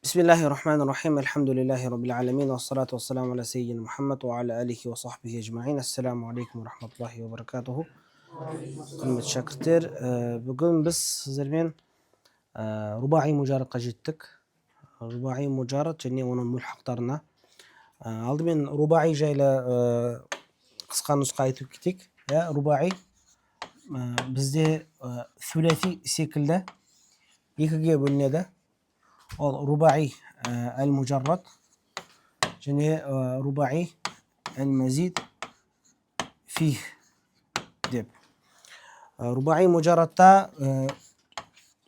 بسم الله الرحمن الرحيم الحمد لله رب العالمين والصلاة والسلام على سيدنا محمد وعلى آله وصحبه أجمعين. السلام عليكم ورحمة الله وبركاته. Құрметті шәкірттер, бүгін біз сіздермен рубаи мужарадқа жеттік. Рубаи мужарад және оның мүлхақтарына. Алдымен рубаи жайлы қысқа нұсқа айтып кетейік. Рубаи бізде сүләси секілді екіге бөлінеді. Ол рубаи әл-мужаррад және рубаи әл-мазид фих деп. Рубаи мужарадта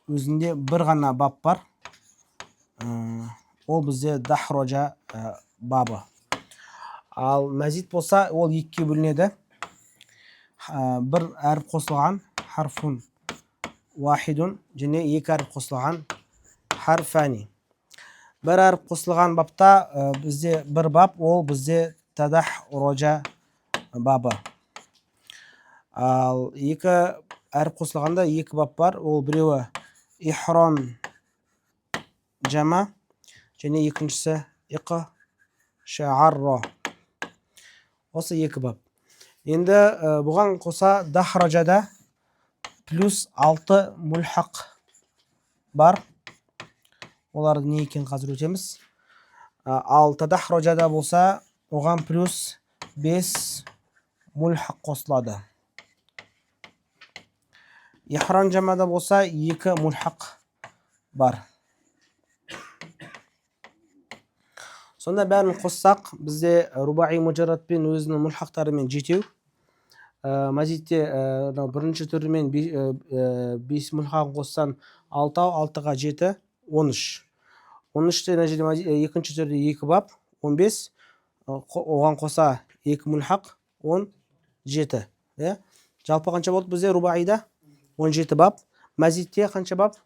өзінде бір ғана бап бар. Ол бізде дахрожа бабы. Ал мазид болса, ол екіге бөлінеді. Бір әріп қосылған харфун уахидун және екі әріп қосылған харфани. Бір әріп қосылған бапта бізде бір бап, ол бізде тадахрожа бабы. Ал екі әріп қосылғанда екі бап бар, ол біреуі ихрон жама және екіншісі иқшаарро. Осы екі бап. Енді бұған қоса дахрожада плюс 6 мүлхақ бар. Оларды не екен қазір өтеміз. Ал тадахрожада болса, оған плюс 5 мүлхақ қосылады. Ихрон жамада болса 2 мүлхақ бар. Сонда бәрін қоссақ, бізде рубаи мужарадпен өзінің мүлхақтарымен жетеу. Мазидте бірінші түрімен 5 мүлхағын қоссаң 6, 6-ға 7, 13. 13-те екінші түрде 2 бап, 15. Оған қоса 2 мүлхақ, 17. Жалпы қанша болды бізде рубаида? 17 бап. Мазидте қанша бап?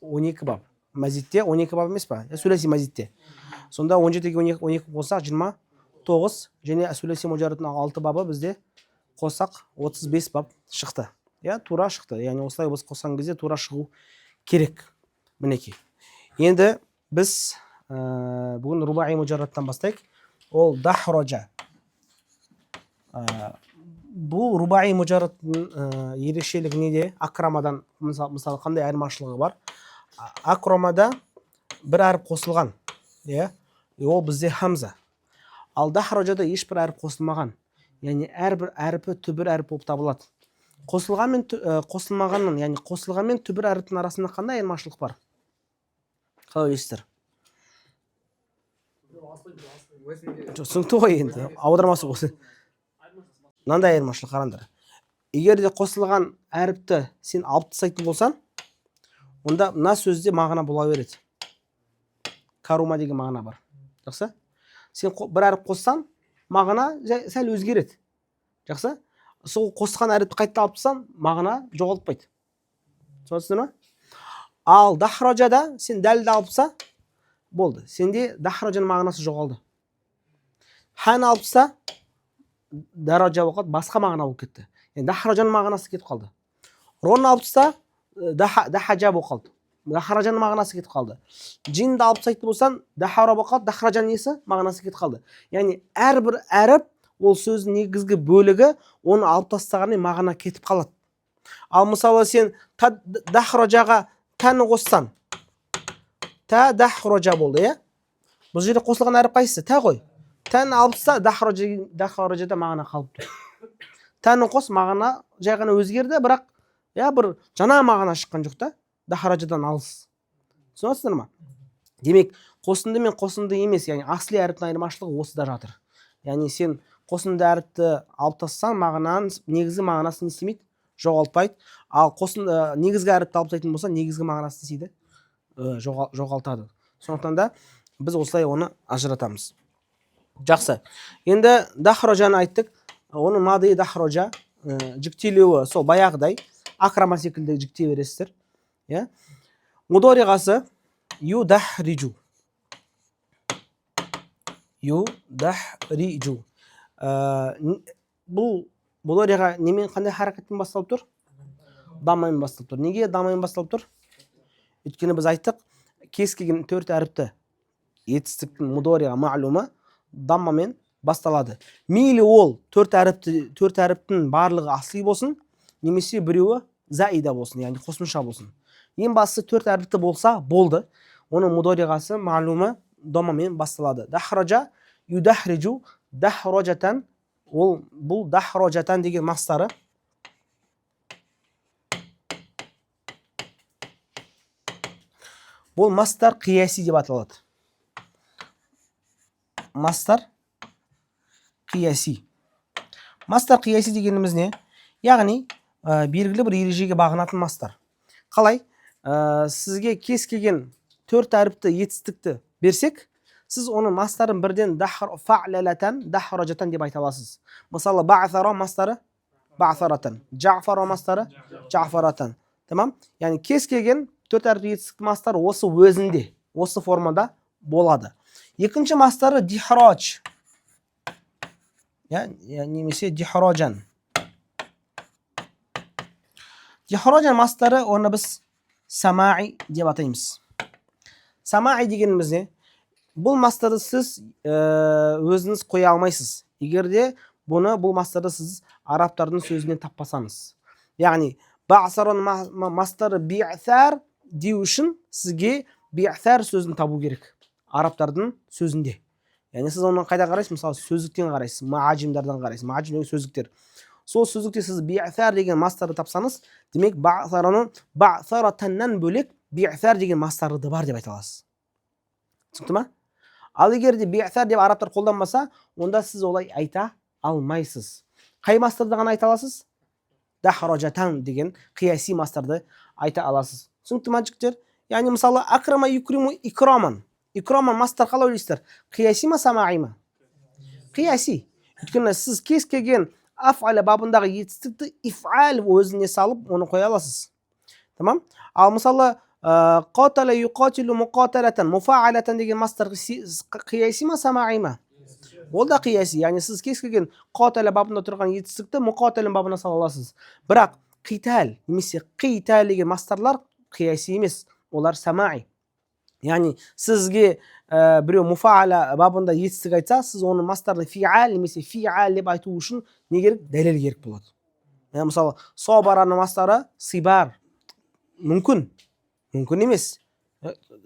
12 бап. Мазидте 12 бап емес па? Сүләси мазидте. Сонда 17-ге 12 қоссақ 29 және сүләси мужарадтың 6 бабы бізде қоссақ 35 бап шықты. Тура шықты. Яғни осылай біз қосқан кезде тура шығу керек. Мінекей. Енді біз бүгін рубаи мужарадтан бастайық. Ол дахрожа. Бұл рубаи мужарадтың ерекшелігі неде? Акрамадан мысалы қандай айырмашылығы бар? Акрамада бір әріп қосылған. Ол бізде хамза. Ал дахрожада ешбір әріп қосылмаған. Яғни әрбір әріпі түбір әріп болып табылады. Қосылған мен қосылмағанның, яғни қосылған мен түбір әріптің арасында қандай айырмашылық бар? Қалай ойлайсыздар? Түсінікті ғой енді. Аудармасы осы. Мынандай айырмашылық қараңдар. Егер де қосылған әріпті сен алып тастайтын болсаң, онда мына сөзде мағына бола береді. Карума деген мағына бар. Жақсы? Сен бір әріп қоссаң, мағына сәл өзгереді. Жақсы? Сол қосқан әріпті қайта алып тастасаң, мағына жоғалтпайды. Түсінесіздер ме? Ал дахрожада сен дәлді алыпса, болды. Сенде дахрожаның мағынасы жоғалды. Хан алыпса, даража болып басқа мағына болып кетті. Дахрожаның мағынасы кетіп қалды. Рон алыпса, дахажа болып қалды. Дахрожаның мағынасы кетіп қалды. Джинді алып тастайтын болсаң, дахара болып қалды, дахрожаның несі мағынасы кетіп қалды. Яғни әрбір әріп ол сөздің негізгі бөлігі, оны алып тастағанмен мағына кетіп қалады. Ал мысалы сен дахрожаға тәні қоссаң, дахрожа болды, бұл жерде қосылған әріп қайсысы? Тә ғой. Тәні алып тастаса, дахрожада мағына қалып тұр. Тәні қос, мағына жай ғана өзгерді, бірақ бір жаңа мағына шыққан жоқ та. Дахрожадан алыс. Түсінесіздер ме? Демек, қосынды мен қосынды емес, яғни асли әріптің айырмашылығы осыда жатыр. Яғни сен қосынды әріпті алып тастасаң, мағынаның негізгі мағынасын істемейді, жоғалтпайды. Ал негізгі әріпті алып тастайтын болса, негізгі мағынасын істейді, жоғалтады. Сондықтан да біз осылай оны ажыратамыз. Жақсы. Енді дахрожаны айттық. Оның мады дахрожа жіктелуі сол баяғыдай акрама секілді жіктей бересіздер. Мудориғасы юдахриджу. Юдахриджу. Бұл мудориға немен қандай харакеттен басталып тұр? Дамамен басталып тұр. Неге дамамен басталып тұр? Өйткені біз айттық, kez kelген 4 әріпті етістіктің мудориға мағлума даммамен басталады. Мейлі ол 4 әріптің барлығы асли болсын, немесе біреуі заида болсын, яғни қосымша болсын. Ең бастысы 4 әріпті болса болды. Оның мудоригасы мағлума даммамен басталады. Дахража юдахриджу дахражатан, бұл дахражатан деген мастары бұл мастар қияси деп аталады. Мастар қияси. Мастар қияси дегеніміз не? Яғни белгілі бір ережеге бағынатын мастар. Қалай? Сізге кез келген 4 әріпті етістікті берсек, сіз оның мастарын бірден фa'лалатан, дахражатан деп айта аласыз. Мысалы, бa'сара мастары бa'саратан, жа'фара мастары жа'фаратан. Тамам? Яғни кез келген 4 әріпті етістікті мастар осы өзінде, осы формада болады. Екінші мастары дихраж. Немесе дихражан. Дихражан мастары оны біз самаи деп атаймыз. Самаи дегеніміз не? Бұл мастарды сіз өзіңіз қоя алмайсыз. Егерде бұл мастарды сіз арабтардың сөзінен таппасаңыз. Яғни бa'саран мастары би'сар деу үшін сізге би'сар сөзін табу керек. Арабтардың сөзінде. Яғни сіз оны қайда қарайсыз? Мысалы, сөздіктен қарайсыз, маажимдардан қарайсыз. Маажим деген сөздіктер. Сол сөздікте сіз би'сар деген мастарды тапсаңыз, демек бa'саратаннан бөлек би'сар деген мастарды бар деп айта аласыз. Түсінікті ма? Ал егер де би'сар деп арабтар қолданбаса, онда сіз олай айта алмайсыз. Қай мастарды ғана айта аласыз? Дахражатан деген қияси мастарды айта аласыз. Түсінікті ма жігіттер? Яғни мысалы, акрама юкриму икраман. Икраман мастар қалай ойлайсыздар? Қияси ма, самаи ма? Қияси. Өйткені сіз кез келген аф'аля бабындағы етістікті иф'ал өзіне салып, оны қоя аласыз. Тамам? Ал мысалы, қатала юқатилу мұқаталатан, муфаалатан деген мастар қияси ма, самаи ма? Ол да қияси. Яғни сіз кез келген қатала бабында тұрған етістікті мұқаталын бабына сала аласыз. Бірақ қитал немесе қитал деген мастарлар қияси емес, олар самаи. Яғни сізге біреу муфаала бабында етістік айтса, сіз оны мастарды фи'ал немесе фи'ал деп айту үшін не керек? Дәлел керек болады. Мысалы, собараның мастары сибар. Мүмкін емес.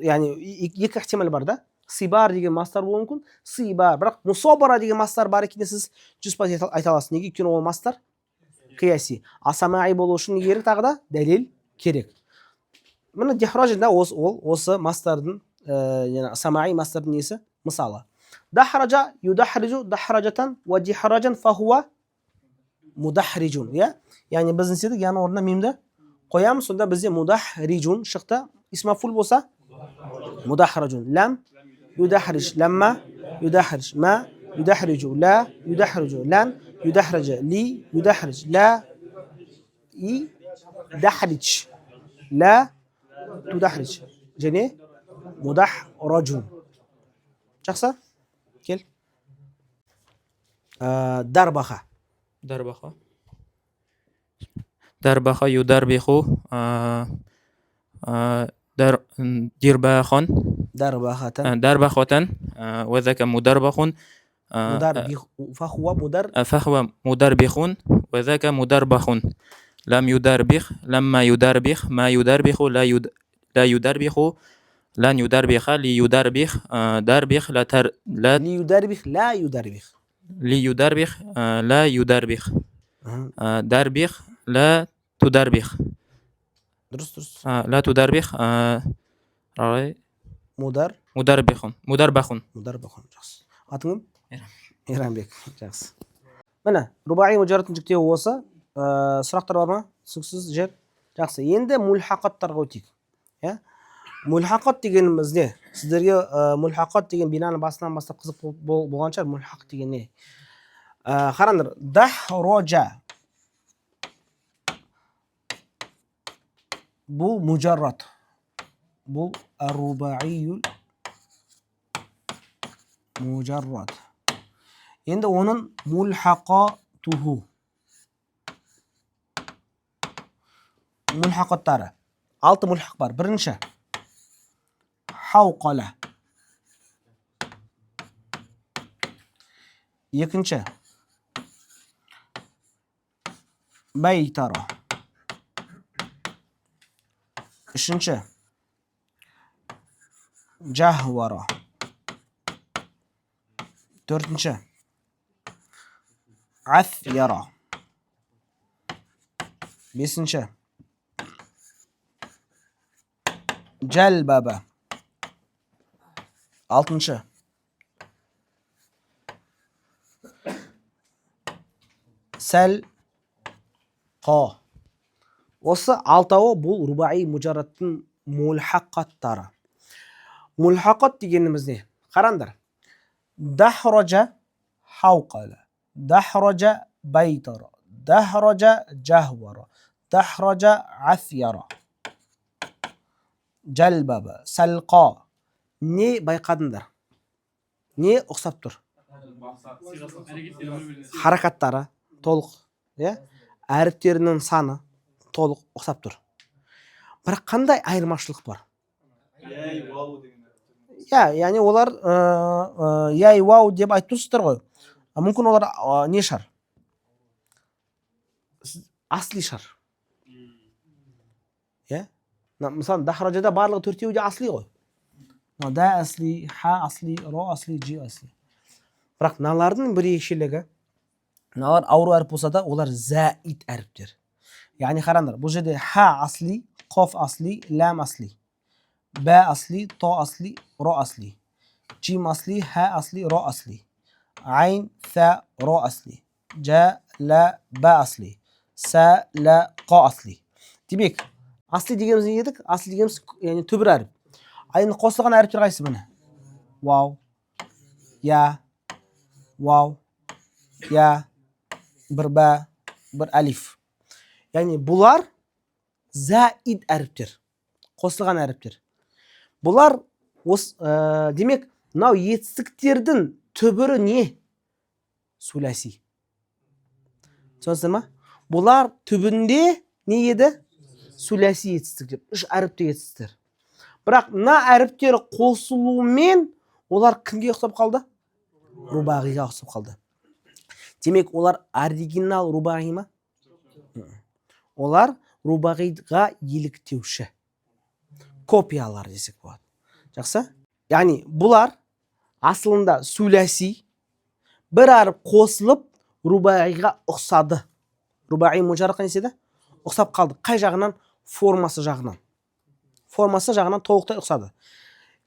Яғни екі ихтимал бар да. Сибар деген мастар болуы мүмкін, сибар. Бірақ мусобара деген мастар бар екенде сіз 100% айта аласыз. Неге? Өйткені ол мастар қияси. А самаи болу үшін не керек? Тағы да дәлел керек. Міне дихражанда осы мастардың, самаи мастардың несі? Мысалы, дахража юдахриджу дахражатан ва дихражан фахуа мудахриджун. Яғни біз не істедік? Яғни орнына мемді қоямыз, сонда бізде мудахриджун шықты. Исмафул болса мудахражун. Лам юдахриж, ламма юдахриж, ма юдахриджу, ла юдахриджу, лан юдахриджа, ли юдахриж, ла и дахриж, ла tudahric. Және mudahrajun. Жақсы? Кел. Дарбаха. Дарбаха юдарбиху дирбахан. Дарбахатан. وذاك مدربخ. فهو مدربخ وذاك مدربخ. لم يدربخ لما يدربخ ما يدربخ لا يدربخ لن يدربخ ليدربخ دربخ ليدربخ لا يدربخ ليدربخ لا يدربخ دربخ لا تدربخ درست لا تدربخ مدربخ жақсы. Атың кім? Иранбек. Жақсы. Міне, рубаи мужарраттың жіктеуі осы. Сұрақтар бар ма? Түсініксіз жер? Жақсы. Енді мульхақаттарға өтейік. Мульхақат дегеніміз не? Сіздерге мульхақат деген бинаны басынан бастап қызық болған шығар. Мульхақ деген не? Қараңдар. Дахража. Бұл мужаррат. Бұл рубаи мужаррат. Енді оның мульхақатуху. Мульхақаттары. 6 мульхақ бар. Бірінші Hawqala. Ikkinchi. Baytara. Uchinchi. Jahwara. To'rtinchi. Afyara. Beshinchi. Jalbaba. Oltinchi. Salqa. Осы алтауы бұл рубаи мужарраттың мулхақаттары. Мулхақат дегеніміз не? Қараңдар. Дахраja hawqala, дахраja baytara, дахраja jahwara, дахраja afyara, jalbaba, salqa. Не байқадыңдар? Не ұқсап тұр? Харакаттары толық, әріптерінің саны толық ұқсап тұр. Бірақ қандай айырмашылық бар? Яғни олар яй вау деп айтып тұрсыздар ғой. Мүмкін олар не шар? Асли шар. Мысалы, дахраджада барлығы төртеуі де асли ғой. Да асли, ха асли, ро асли, жи асли. Бірақ мыналардың бір ерекшелігі, мыналар ауру әріп болса да, олар заид әріптер. Яғни қараңдар, бұл жерде ха асли, қоф асли, лам асли, ба асли, то асли, ро асли, жим асли, ха асли, ро асли, айн, са, ро асли, жа, ла, ба асли, са, ла, қа асли. Демек, асли дегеніміз не едік? Асли дегеніміз түбір әріп. Айны қосылған әріптер қайсы міне? Вау, я, вау, я, бір ба, бір алиф. Яғни бұлар заид әріптер, қосылған әріптер. Бұлар, демек, мынау етістіктердің түбірі не? Суласи. Түсінесіздер ма? Бұлар түбінде не еді? Суласи етістіктер, үш әріпті етістіктер. Бірақ мына әріптері қосылуымен олар кімге ұқсап қалды? Рубағиға ұқсап қалды. Демек, олар оригинал рубағи ма? Олар рубағиға еліктеуші. Копиялар десек болады. Жақсы? Яғни бұлар асылында суласи, бір әріп қосылып рубағиға ұқсады. Рубағи мужаррат неседі? Ұқсап қалды. Қай жағынан? Формасы жағынан. Формасы жағынан толықтай ұқсады.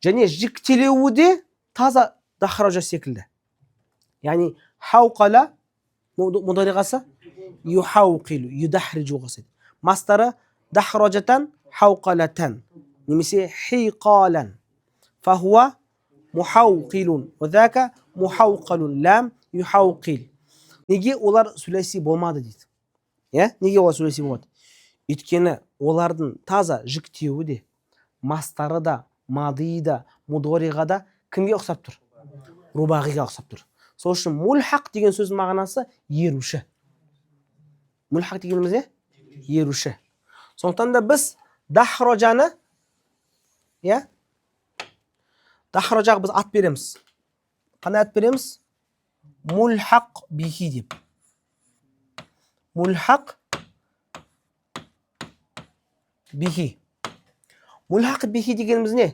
Және жіктелеуі де таза дахраджа секілді. Яғни хауқала мұдариғасы юхауқилу, юдахриджу ғасайды. Мастары дахраджатан хауқалатан. Немесе хиқалан. Фахуа мухауқилун. Вадака мухауқалун. Лам юхауқил. Неге олар сүләси болмады дейді? Неге олар сүләси болмады? Өйткені олардың таза жіктеуі де, мастары да, мадии да, мудориға да кімге ұқсап тұр? Рубағиға ұқсап тұр. Сол үшін мульхақ деген сөздің мағынасы еруші. Мульхақ дегеніміз не? Еруші. Сондықтан да біз дахраджаны, дахраджаға біз ат береміз. Қандай ат береміз? Мульхақ бихи деп. Мульхақ бихи. Мульхақ бихи дегеніміз не?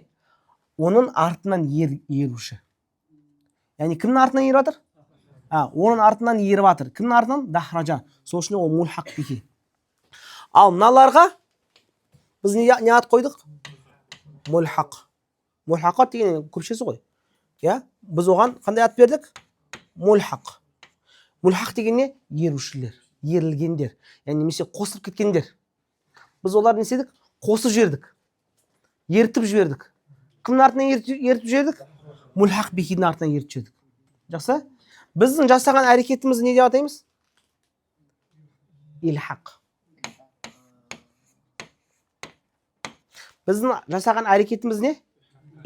Оның артынан еруші. Яғни кімнің артынан еріп жатыр? Оның артынан еріп жатыр. Кімнің артынан? Дахраджа. Сол үшін ол мульхақ бихи. Ал мыналарға біз не ат қойдық? Мульхақ. Мульхақат деген көпшесі ғой. Біз оған қандай ат бердік? Мульхақ. Мульхақ деген не? Ерушілер, ерілгендер. Яғни немесе қосылып кеткендер. Біз оларды неседік? Қосып жібердік. Ертіп жібердік. Кімнің артынан ертіп жібердік? Мульхақ бихидің артынан ертіп жібердік. Жақсы? Біздің жасаған әрекетімізді не деп атаймыз? Илхақ. Біздің жасаған әрекетіміз не?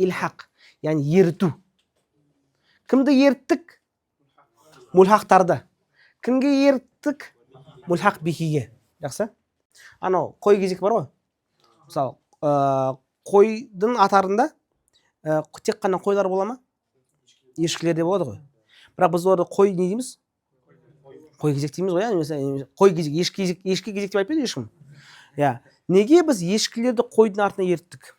Илхақ. Яғни ерту. Кімді ерттік? Мульхақтарды. Кімге ерттік? Мульхақ бихиге. Жақсы? Анау қой кезек бар ғой. Мысалы, қойдың атарында тек қана қойлар бола ма? Ешкілер де болады ғой. Бірақ біз оларды қой не дейміз? Қой кезек дейміз ғой, немесе қой кезек, ешкі кезек деп айтпайды ешкім. Иә. Неге біз ешкілерді қойдың артына ерттік?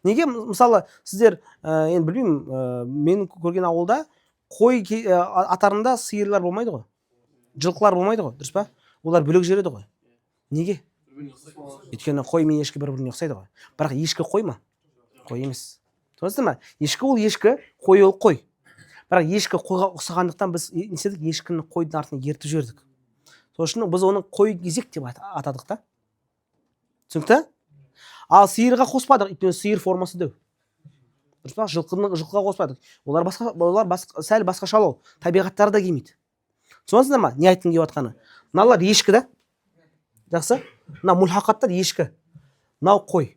Неге мысалы сіздер енді білмеймін, мен көрген ауылда қой атарында сиырлар болмайды ғой. Жылқылар болмайды ғой, дұрыс па? Олар бөлек жүреді ғой. Неге? Өйткені қой мен ешкі бір-біріне ұқсайды ғой. Бірақ ешкі қой ма? Қой емес. Түсінесіз ме? Ешкі ол ешкі, қой ол қой. Бірақ ешкі қойға ұқсағандықтан біз не істедік? Ешкіні қойдың артына ертіп жібердік. Сол үшін біз оны қой кезек деп атадық та. Түсінікті? Ал сиырға қоспадық, өйткені сиыр формасы дәу. Дұрыс па? Жылқыға қоспадық. Олар сәл басқашалау, табиғаттары да келмейді. Түсінесіздер ма? Не айтқым келіп жатқаны? Мыналар ешкі да. Жақсы? Мына мульхақаттар ешкі. Мынау қой.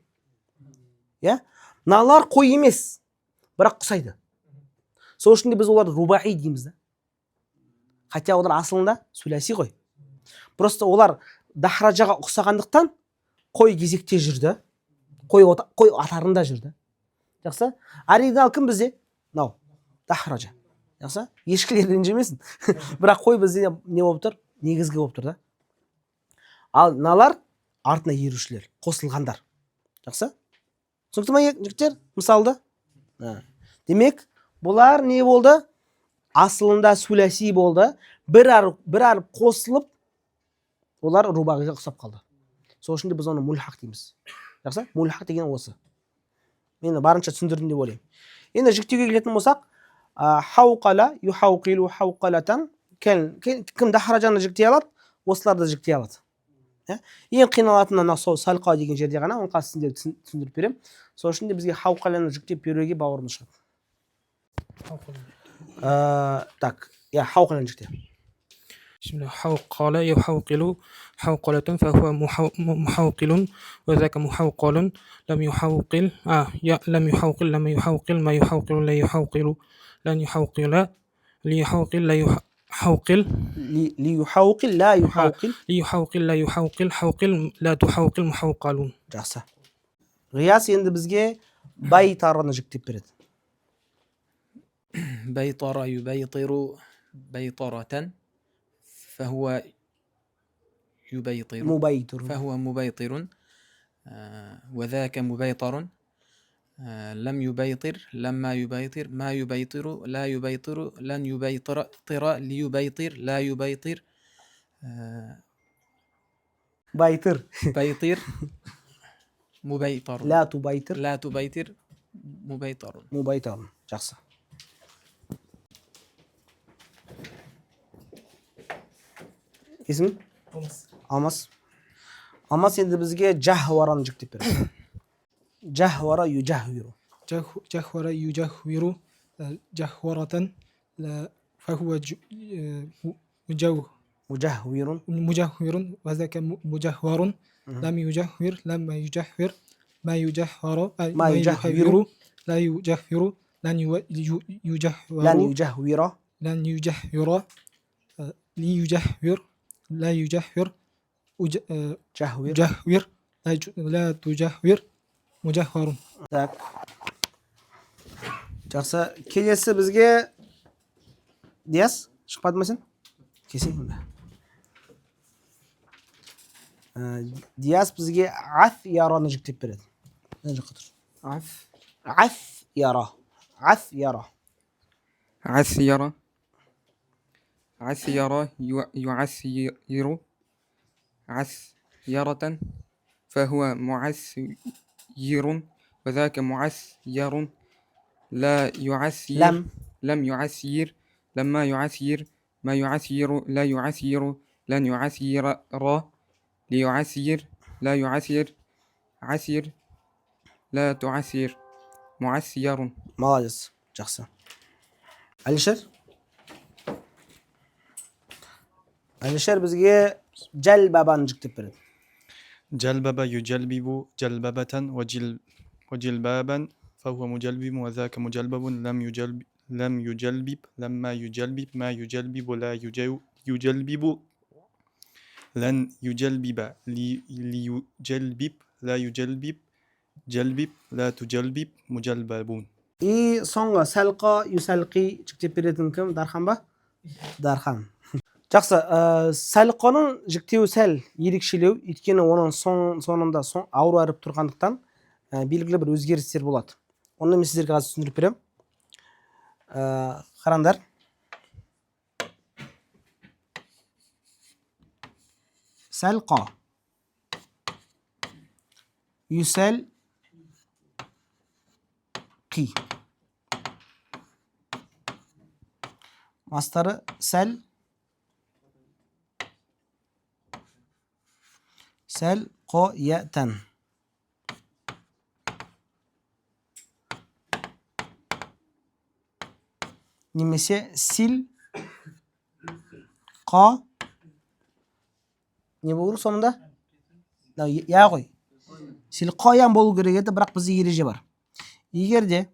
Иә? Мыналар қой емес, бірақ ұқсайды. Сол үшін де біз оларды рубаи дейміз да. Хотя олар асылында сүләси ғой. Просто олар дахраджаға ұқсағандықтан қой кезекте жүрді. Қой атарында жүрді. Жақсы? Оригинал кім бізде? Мынау дахраджа. Жақсы? Ешкілер ренжімесін. Бірақ қой бізде не болып тұр? Негізгі болып тұр да. Ал мыналар артына ерушілер, қосылғандар. Жақсы? Түсінікті ме жігіттер? Мысалды. Демек, бұлар не болды? Асылында сүләси болды. Бір арып қосылып, олар рубағиға ұқсап қалды. Сол үшін де біз оны мульхақ дейміз. Жақсы? Мульхақ деген осы. Мен барынша түсіндірдім деп ойлаймын. Енді жіктеуге келетін болсақ, хауқала, юхауқилу хауқалатан, кім дахраджаны жіктей алады, осыларды жіктей алады. Ең қиналатын ана сол салқа деген жерде ғана, оны қазір сіздерге түсіндіріп беремін. Сол үшін де бізге хауқаланы жіктеп беруге бауырымыз шығады. Так, хауқаланы жіктеп. حوقل يحوقل حوقلة فهو محوقل وذاك محوقل لم يحوقل لم يحوقل ما يحوقل لا يحوقل لن يحوقل ليحوقل لا يحوقل ليحوقل لا يحوقل ليحوقل لا يحوقل حوقل لا تحوقل محوقلون. Жақсы. Ғияс енді бізге байтараны жіктеп береді. بيطر يبيطر بيطرة فهو يبيطر مبيطر وذاك مبيطر لم يبيطر لما يبيطر ما يبيطر لا يبيطر لن يبيطر ليبيطر لا يبيطر بيطر مبيطر لا تبيطر مبيطر. Жақсы. Есім? Алмас. Алмас енді бізге жахвараны жіктеп береді. Жахвара южахвиру. جهور يجهور جهورة فهو مجهور وذاك مجهور لم يجهور لما يجهور ما يجهر لا يجهر لن يجهور ليجهر لا يجهر جهور لا تجهور مجهور. Так. Жақсы. Келесі бізге Диас, шықпады ма сен? Келсең онда. Диас бізге аф-яраны жіктеп береді. Мына жаққа тұр. Аф-яра. Аф-яра. عسير عسير يعسير عسيرة فهو معسير وذاك معسير لا يعسير لم يعسير لما يعسير ما يعسير لا يعسير لن يعسير ليعسير لا يعسير عسير لا تعسير معسير. Молодец. Жақсы. Әлішер? Әлішер бізге жәлбабаны жіктеп береді. جلبب يجلبب جلببة وجلبابا فهو مجلبب وذاك مجلبب لم يجلبب لما يجلبب ما يجلبب لا يجلبب لن يجلبب ليجلبب لا يجلبب جلبب لا تجلبب مجلببون. И соңғы сәлқа, юсәлқи жіктеп беретін кім? Дархан ба? Дархан. Жақсы, сәлқаның жіктеуі сәл ерекшелеу, өйткені оның соңында ауру әріп тұрғандықтан белгілі бір өзгерістер болады. Оны мен сіздерге қазір түсіндіріп беремін. Қараңдар. Сәлқа, юсәлқи. Мастары сәл, қоятан. Немесе сил, қа. Не болу сонында? Я ғой. Сил қоян болу керек еді, бірақ бізде ереже бар. Егерде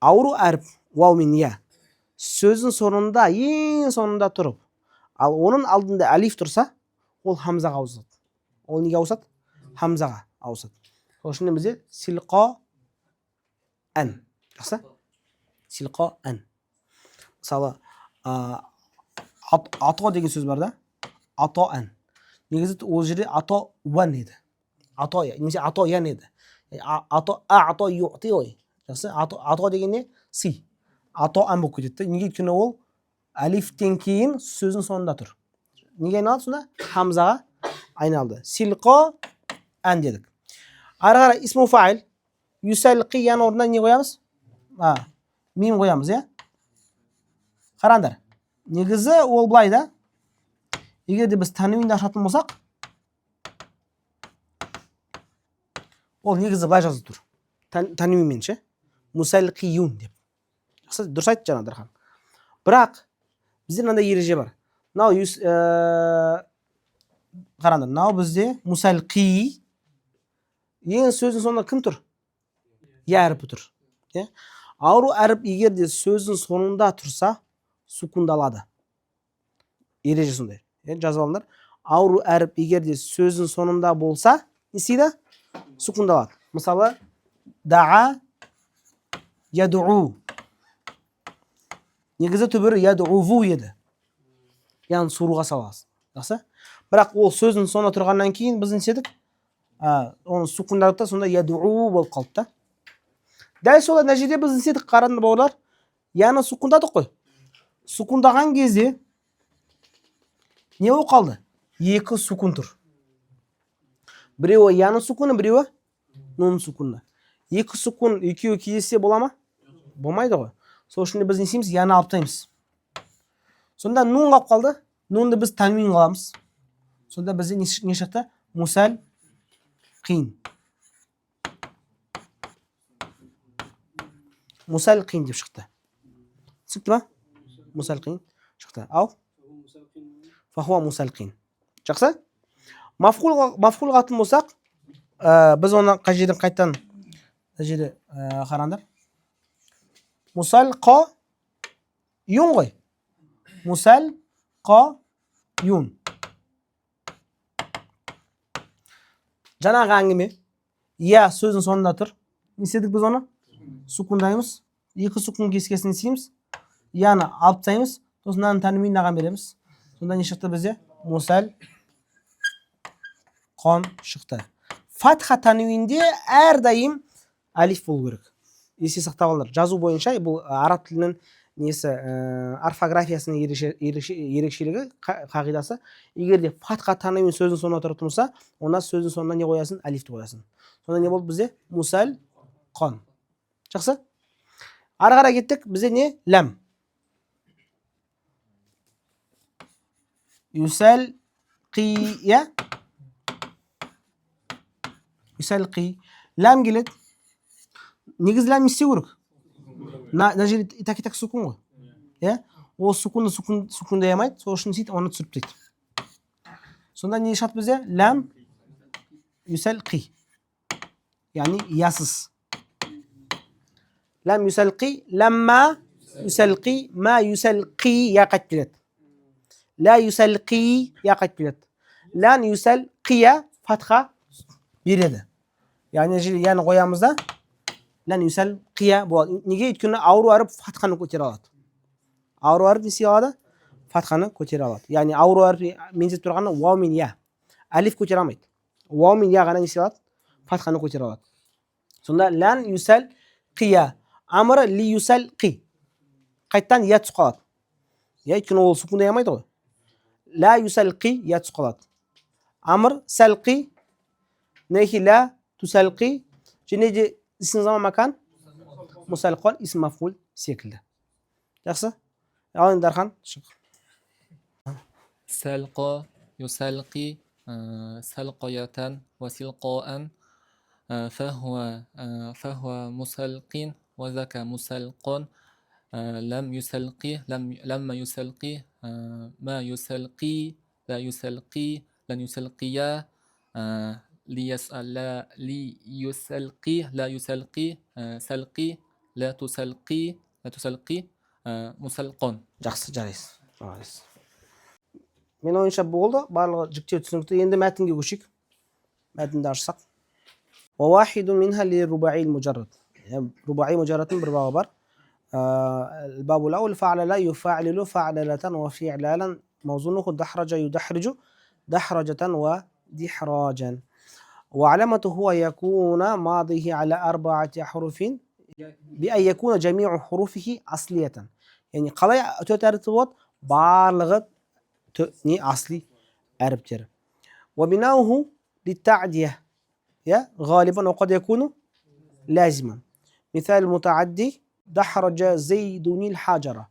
ауру әріп вау мен я сөздің соңында, ең соңында тұрып, ал оның алдында әлиф тұрса, ол хамзаға ауысады. Ол неге ауысады? Хамзаға ауысады. Сол үшін бізде силқа ән. Жақсы? Силқа ән. Мысалы, ато деген сөз бар да? Ато ән. Негізі ол жерде ато уан еді. Ато я, немесе ато ян еді. Ато юқти ой. Жақсы? Ато деген не? Си. Ато ән болып кетеді. Неге өйткені ол әлифтен кейін сөздің соңында тұр. Неге айналды сонда? Хамзаға айналды. Силқа ән дедік. Ары қарай исму фаил. Юсәлқи ян орнына не қоямыз? Мим қоямыз, е? Қараңдар. Негізі ол былай да. Егер де біз тануинді ашатын болсақ, ол негізі былай жазылып тұр. Тануинмен ше? Мусәлқиюн деп. Жақсы, дұрыс айтты жаңа Дархан. Бірақ бізде мынандай ереже бар. Қараңдар, мынау бізде мусәлқи. Ең сөздің соңында кім тұр? Я әріпі тұр. Ауру әріп егер де сөздің соңында тұрса, сукундалады. Ереже сондай. Жазып алыңдар. Ауру әріп егер де сөздің соңында болса, не істейді? Сукундалады. Мысалы, да'a яду'у. Негізі түбірі яду'уву еді. Яғни суруға саласыз. Жақсы? Бірақ ол сөздің соңында тұрғаннан кейін біз не істедік? Оны сукундадық та, сонда яду'у болып қалды да. Дәл солай мына жерде біз не істедік, қараңдар бауырлар? Яғни сукундадық қой. Сукундаған кезде не болып қалды? Екі сукун тұр. Біреуі яны сукуны, біреуі нун сукуны. Екі сукун екеуі кездессе бола ма? Болмайды ғой. Сол үшін біз не істейміз? Яны алып тастаймыз. Сонда нун қалып қалды. Нунды біз танвин қыламыз. Сонда бізде не шықты? Мусәл қиын. Мусәл қиын деп шықты. Түсікті ба? Мусәл қиын шықты. Ау? Фахуа мусәл қиын. Жақсы? Мафғул қатын болсақ, біз оны қажеден қайттан жеді қараңдар. Мусәл қа юн ғой. Мусәл қа юн. Жаңағы әңгіме. Я сөздің соңында тұр. Не істедік біз оны? Сукундаймыз. Екі сукун кескесін істейміз. Яны алып тастаймыз. Сосын танвин аған береміз. Сонда не шықты бізде? Мусәл қан шықты. Фатха танвинде әрдайым алиф болу керек. Есте сақтап алыңдар. Жазу бойынша бұл араб тілінің несі орфографиясының ерекшелігі қағидасы. Егер де фатха танвин сөздің соңына тұратын болса, онда сөздің соңына не қоясың? Алифті қоясың. Сонда не болды бізде? Мусәл қан. Жақсы? Ары қарай кеттік. Бізде не? Ләм. Юсәлқия. Юсәлқи. Ләм келеді. Негіз ләм істеу керек. Мына жерде итак сукун ғой. Ол сукунды сукундай алмайды. Сол үшін сөйтіп оны түсіріп тастайды. Сонда не шарт бізде? Ләм юсәлқи. Яғни ясыз. Ләм юсәлқи. Ләмма юсәлқи. Ма юсәлқи. Я қайт келеді. Ла юсәлқи. Я қайт келеді. Лән юсәлқия. Фатха береді. Yani qo'yamizda lan yusalqiya bo'ladi. Nega? Chunki avru harf fathani ko'tara oladi. Avru harf nesi oladi? Fathani ko'tara oladi. Ya'ni avru harfi menzib turganda vav min ya. Alif ko'tara olmaydi. Vav min ya g'ana nesi oladi? Fathani ko'tara oladi. Sonda lan yusalqiya amr li yusalqi. Qaytdan ya chiqib qoladi. Ya chunki u sukunda yamaydi qo'y. La yusalqi ya chiqib qoladi. Amr salqi nehi la tusalqi jiniji ism zaman makan musalqon ism maf'ul şekilde. Yaxshi? Yo'in Darxon. سلقى يسلقي سلقية وسلقاء فهو مسلق وذاك مسلق لم يسلقي لما يسلقي ما يسلقي لا يسلقي لن يسلقيا ليسأل ليسلقي لا يسلقي سلقي لا تسلقي مسلقون. Yaxshi, jaraysiz. Men o'yincha bo'ldi. Bарлыгы jikteu tushunibdi. Endi matnga ko'chik. Matnni ochsak. Va wahidun minha li rubai mujarrad. Rubai mujarradning bir bog'i bor. الباب الأول فعل لا يفعل فعلة وفعلالا موزونه دحرج يدحرج دحرجة ودحراجا وعلامته هو يكون ماضيه على 4 أحرف بأن يكون جميع حروفه أصلية. يعني قلي ترتبط بارلغة أصلي أربتر وبناؤه للتعدية غالبا وقد يكون لازما. مثال المتعدي دحرج زيد الحجرة.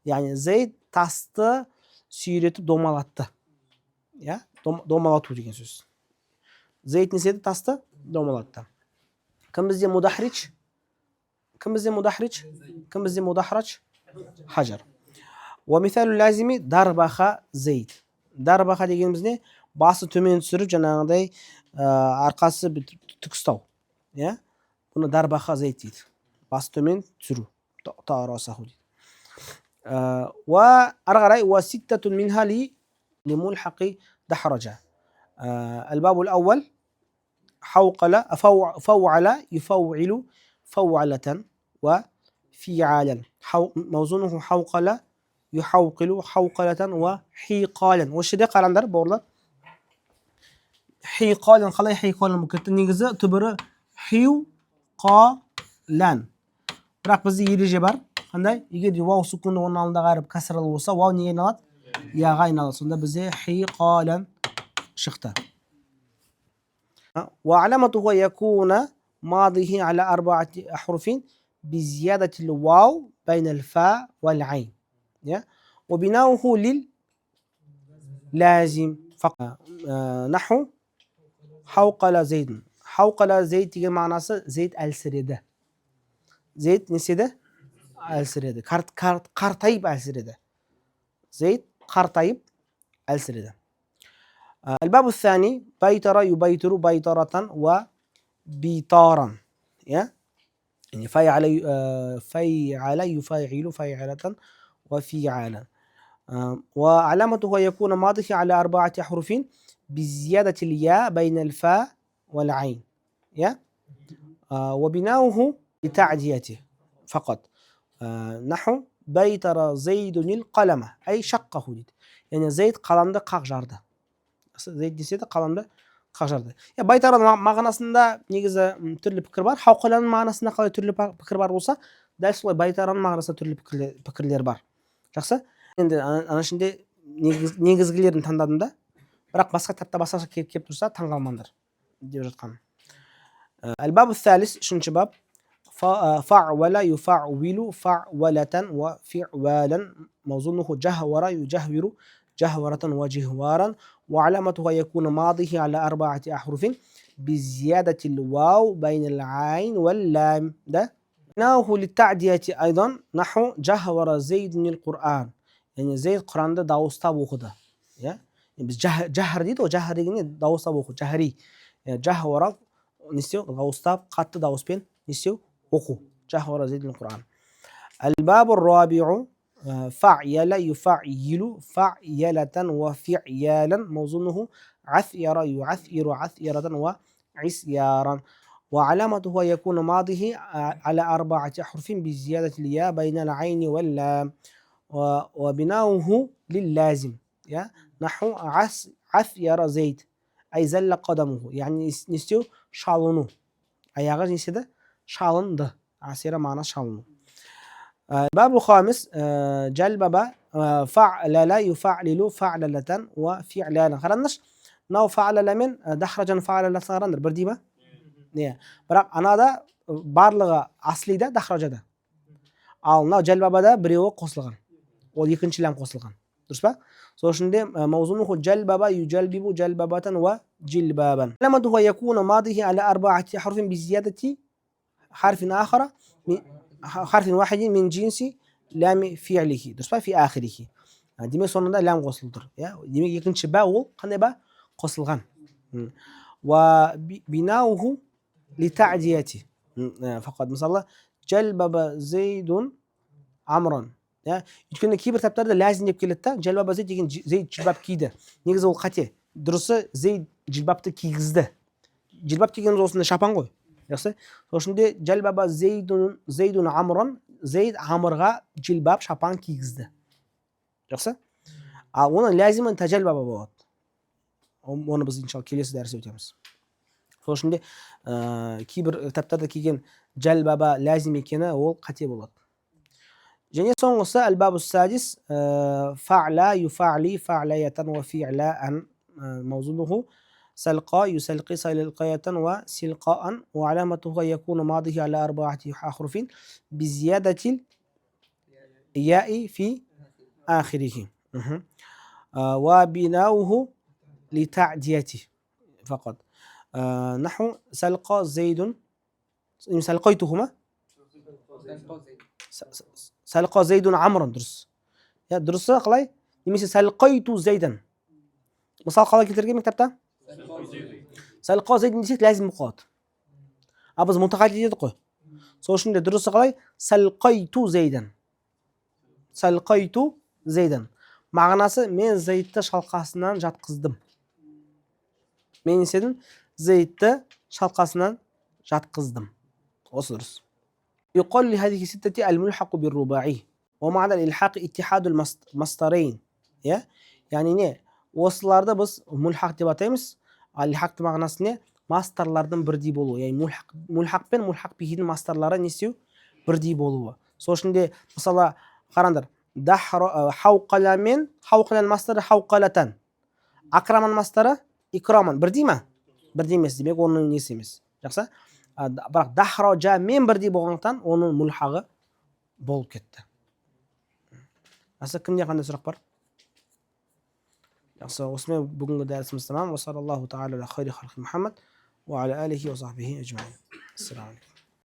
Yani Zeyd tasты suyretip domalattı. Ya, domalatу деген söz. Zeyd nesedi tasты domalattı. Kim bizde mudahriç? Kim bizde mudahriç? Kim bizde mudahraj? Hajar. Ve misalü lazimi darbaha Zeyd. Darbaha degenimiz ne? Bası tömen түсіріп жаңағыдай арқасы тік ұстау. Ya? Bunu darbaha Zeyd дейді. Bası tömen түсіру. Ta'rasahu. وأرغري وستة منها لملحق دحرجة. الباب الأول حوقل فوعل يفوعل فوعلة وفعالا موزونه حوقل يحوقل حوقلة وحيقالا. وشدي قال عندنا بورلا حيقالا خلاص حيقالا ممكن نيجي تبرر حيو قالان. Бірақ бізде ереже бар. Қандай? Егер вау сукунды оның алдында қарып касралы болса, вау неге айналады? Яға айналады. Сонда бізде хиқалан шықты. وعلامته يكون ماضيه على 4 أحرف بزيادة الواو بين الفاء والعين. وبناؤه لللازم فقط. نحو حوقل زيد. حوقل زيد деген мағынасы Zeyd әлсіреді. Zeyd nesedi? Әлсіреді. Қартайып әлсіреді. Zeyd қартайып әлсіреді. الباب الثاني بيتر يبيتر بيترة وبيطارا. يعني فيعل يفاعل فيعلة وفيعالا. وعلامته يكون ماضيه على 4 أحرف بزيادة الياء بين الفاء والعين. وبناؤه لتعديته فقط. نحو بيتر زيد القلم أي شقه. يعني زيد qalamды қақ жарды. Zeyd деседі qalamды қақ жарды. Байтараның мағынасында негізі түрлі пікір бар. Хауқаланың мағынасында қалай түрлі пікір бар болса, дәл солай байтараның мағынасында түрлі пікірлер бар. Жақсы? Енді ана ішінде негізгілерін таңдадым да, бірақ басқа кітапта басқаша келіп тұрса таңғалмаңдар деп жатқаным. الباب الثالث үшінші бап فعول يفعول فعولة وفعوالا موزونه جهور يجهور جهورة وجهوارا وعلامته يكون ماضيه على 4 أحرف بزيادة الواو بين العين واللام. ده ناه للتعدية أيضا نحو جهور زيد القرآن. يعني زيد قرآن ده داوستاب وخده. biz jahr deydi, o jahr degani davoslab o'qu, jahriy. Jahvara nisiyo davoslab qattiq davospen nisiyo o'qu. Jahvara zidil Qur'on. Al-bab ar-rabi'u fa'yala yufa'yilu fa'yalatan wa fi'yalan mawzunuhu athira yu'athiru athiratan wa isyaran وعلامته يكون ماضيه على 4 أحرف بزيادة الياء بين العين واللام وبناؤه للازم نحو عثير زيد أي زل قدمه يعني نستيو شالونو аяғы неседі шалынды عثير معنى شالونو باب خامس جلبب فعلل يفعلل فعللة وفعلانا қараңдаршы мынау фа'лала мен дахражан фа'лала қараңдар бірдей ма не бірақ анада барлығы аслида дахражада ал мынау жалбабада біреуі қосылған ол екінші лам қосылған дұрыс па сол үшін де маузунуху жалбаба южалбибу жалбабатан ва джилбабан аламатуху якуну мадихи аля 4 حروف بزيادة حرف آخر حرف واحد من جنس لام فعله дұрыс па في آخره демек соңында лам қосылып тұр демек екінші ба ол қандай ба қосылған وبناؤه لتعديته فقط мысалы جلبب زيد عمرا өйткені кейбір кітаптарда ләзім деп келеді да жалбаба зейд деген зейд жылбап киді негізі ол қате дұрысы зейд жылбапты кигізді жылбап дегеніміз осындай шапан ғой жақсы сол үшін де жалбаба зейдун амран зейд амырға жылбап шапан кигізді жақсы ал оның ләзімі тәжалбаба болады оны біз иншалла келесі дәрісте өтеміз сол үшін де кейбір кітаптарда келген жалбаба ләзім екені ол қате болады және соңғысы әл-бабу садис фa'ла юфa'ли фa'лаятан ва фи'лаан موضوعه سلقى يسلقي سلقية وسلقاء وعلامته يكون ماضيه على 4 أحرف بزيادة الياء في آخره وبناؤه لتعديته فقط نحو سلقى زيد سلقيتهما سلقى زيد عمرا درس қалай немесе سلقيت زيدا мысал қалай келтірген кітапта сәлқа зейдін десек ләзім болып қалады ал біз мутақадди дедік қой сол үшін де дұрысы қалай сәлқайту зейдан мағынасы мен зейдті шалқасынан жатқыздым мен седім зейдті шалқасынан жатқыздым осы дұрыс يقال لهذه الستة الملحق بالرباعي ومعنى الإلحاق اتحاد المصدرين يعني не осыларды біз мульхақ деп атаймыз ал илхақтың мағынасы не мастарлардың бірдей болуы яғни мульхақ пен мульхақ бихидің мастарлары не істеу бірдей болуы сол үшін де мысалы қараңдар хауқала мен хауқаланың мастары хауқалатан акраман мастары икраман бірдей ма бірдей емес демек оның несі емес жақсы бірақ дахража мен бірдей болғандықтан оның мульхағы болып кетті кімде қандай сұрақ бар жақсы осымен бүгінгі дәрісіміз тамам. Уа саллаллаху тағала аля хайри халқи Мұхаммад уа аля алихи уа сахбихи ажмаин. Ассаламу алейкум.